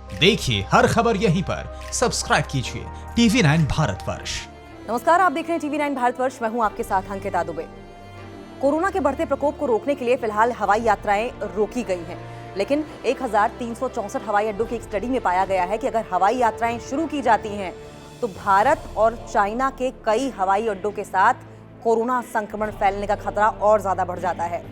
देखिए हर खबर यहीं पर, सब्सक्राइब कीजिए TV9 भारतवर्ष। नमस्कार, आप देख रहे हैं TV9 भारतवर्ष। मैं हूं आपके साथ अंकिता दुबे। कोरोना के बढ़ते प्रकोप को रोकने के लिए फिलहाल हवाई यात्राएं रोकी गई हैं, लेकिन 1364 हवाई अड्डों की एक स्टडी में पाया गया है कि अगर हवाई यात्राएं शुरू की जाती हैं तो भारत और चाइना के कई हवाई अड्डों के साथ कोरोना संक्रमण फैलने का खतरा और ज्यादा बढ़ जाता है।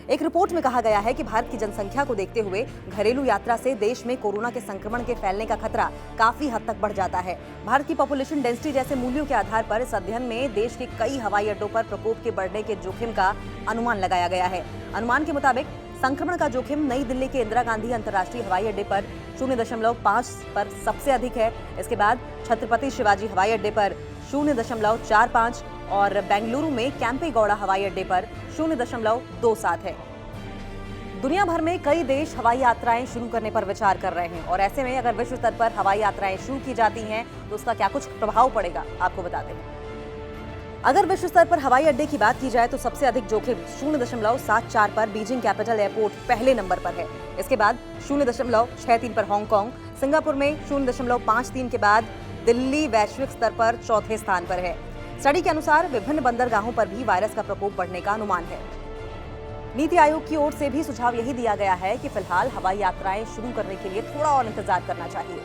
एक रिपोर्ट में कहा गया है कि भारत की जनसंख्या को देखते हुए घरेलू यात्रा से देश में कोरोना के संक्रमण के फैलने का खतरा काफी हद तक बढ़ जाता है। भारत की पॉपुलेशन डेंसिटी जैसे मूल्यों के आधार पर इस अध्ययन में देश के कई हवाई अड्डों पर प्रकोप के बढ़ने के जोखिम का अनुमान लगाया गया है। अनुमान के मुताबिक संक्रमण का जोखिम नई दिल्ली के इंदिरा गांधी अंतर्राष्ट्रीय हवाई अड्डे पर 0.5 पर सबसे अधिक है। इसके बाद छत्रपति शिवाजी हवाई अड्डे पर 0.45 और बेंगलुरु में कैंपेगौड़ा हवाई अड्डे पर 0.27 है। दुनिया भर में कई देश हवाई यात्राएं शुरू करने पर विचार कर रहे हैं और ऐसे में अगर विश्व स्तर पर हवाई यात्राएं शुरू की जाती हैं तो उसका क्या कुछ प्रभाव पड़ेगा, आपको बताते हैं। अगर विश्व स्तर पर हवाई अड्डे की बात की जाए तो सबसे अधिक जोखिम 0.74 पर बीजिंग कैपिटल एयरपोर्ट पहले नंबर पर है। इसके बाद 0.63 पर हांगकांग, सिंगापुर में 0.53 के बाद दिल्ली वैश्विक स्तर पर चौथे स्थान पर है। स्टडी के अनुसार विभिन्न बंदरगाहों पर भी वायरस का प्रकोप बढ़ने का अनुमान है। नीति आयोग की ओर से भी सुझाव यही दिया गया है कि फिलहाल हवाई यात्राएं शुरू करने के लिए थोड़ा और इंतजार करना चाहिए।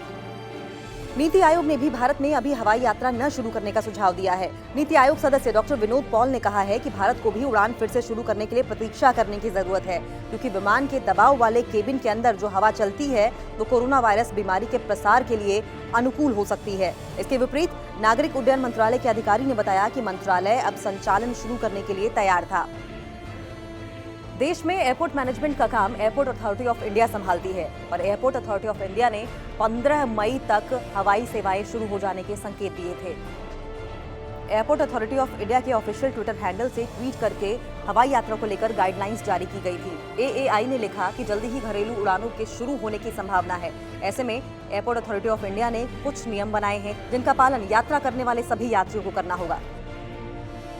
नीति आयोग ने भी भारत में अभी हवाई यात्रा न शुरू करने का सुझाव दिया है। नीति आयोग सदस्य डॉक्टर विनोद पॉल ने कहा है कि भारत को भी उड़ान फिर से शुरू करने के लिए प्रतीक्षा करने की जरूरत है, क्योंकि विमान के दबाव वाले केबिन के अंदर जो हवा चलती है वो कोरोना वायरस बीमारी के प्रसार के लिए अनुकूल हो सकती है। इसके विपरीत नागरिक उड्डयन मंत्रालय के अधिकारी ने बताया कि मंत्रालय अब संचालन शुरू करने के लिए तैयार था। देश में एयरपोर्ट मैनेजमेंट का काम एयरपोर्ट अथॉरिटी ऑफ इंडिया संभालती है और एयरपोर्ट अथॉरिटी ऑफ इंडिया ने 15 मई तक हवाई सेवाएं शुरू हो जाने के संकेत दिए थे। एयरपोर्ट अथॉरिटी ऑफ इंडिया के ऑफिशियल ट्विटर हैंडल से ट्वीट करके हवाई यात्रा को लेकर गाइडलाइंस जारी की गई थी। AAI ने लिखा कि जल्दी ही घरेलू उड़ानों के शुरू होने की संभावना है। ऐसे में एयरपोर्ट अथॉरिटी ऑफ इंडिया ने कुछ नियम बनाए हैं जिनका पालन यात्रा करने वाले सभी यात्रियों को करना होगा।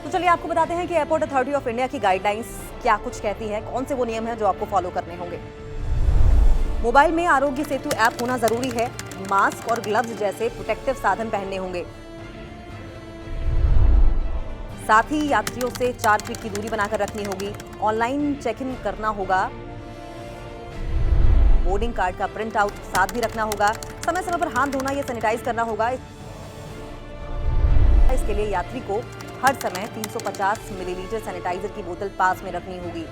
तो चलिए आपको बताते हैं कि एयरपोर्ट अथॉरिटी ऑफ इंडिया की गाइडलाइंस क्या कुछ कहती है, कौन से वो नियम हैं जो आपको फॉलो करने होंगे। मोबाइल में आरोग्य सेतु ऐप होना जरूरी है। मास्क और ग्लव्स जैसे प्रोटेक्टिव साधन पहनने होंगे। साथ ही यात्रियों से 4 फीट की दूरी बनाकर रखनी होगी। ऑनलाइन चेक इन करना होगा। बोर्डिंग कार्ड का प्रिंट आउट साथ भी रखना होगा। समय समय पर हाथ धोना या सैनिटाइज करना होगा। इसके लिए यात्री को हर समय 350 मिलीलीटर सैनिटाइजर की बोतल पास में रखनी होगी।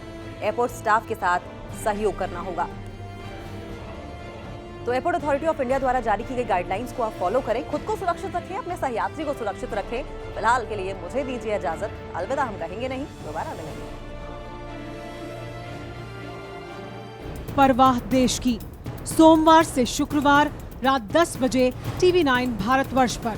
एयरपोर्ट स्टाफ के साथ सहयोग करना होगा। तो एयरपोर्ट अथॉरिटी ऑफ इंडिया द्वारा जारी की गई गाइडलाइंस को आप फॉलो करें, खुद को सुरक्षित रखें, अपने सहयात्री को सुरक्षित रखें। फिलहाल के लिए मुझे दीजिए इजाजत। अलविदा हम कहेंगे नहीं, दोबारा मिलेंगे। परवाह देश की, सोमवार से शुक्रवार रात 10 बजे TV9 भारतवर्ष पर।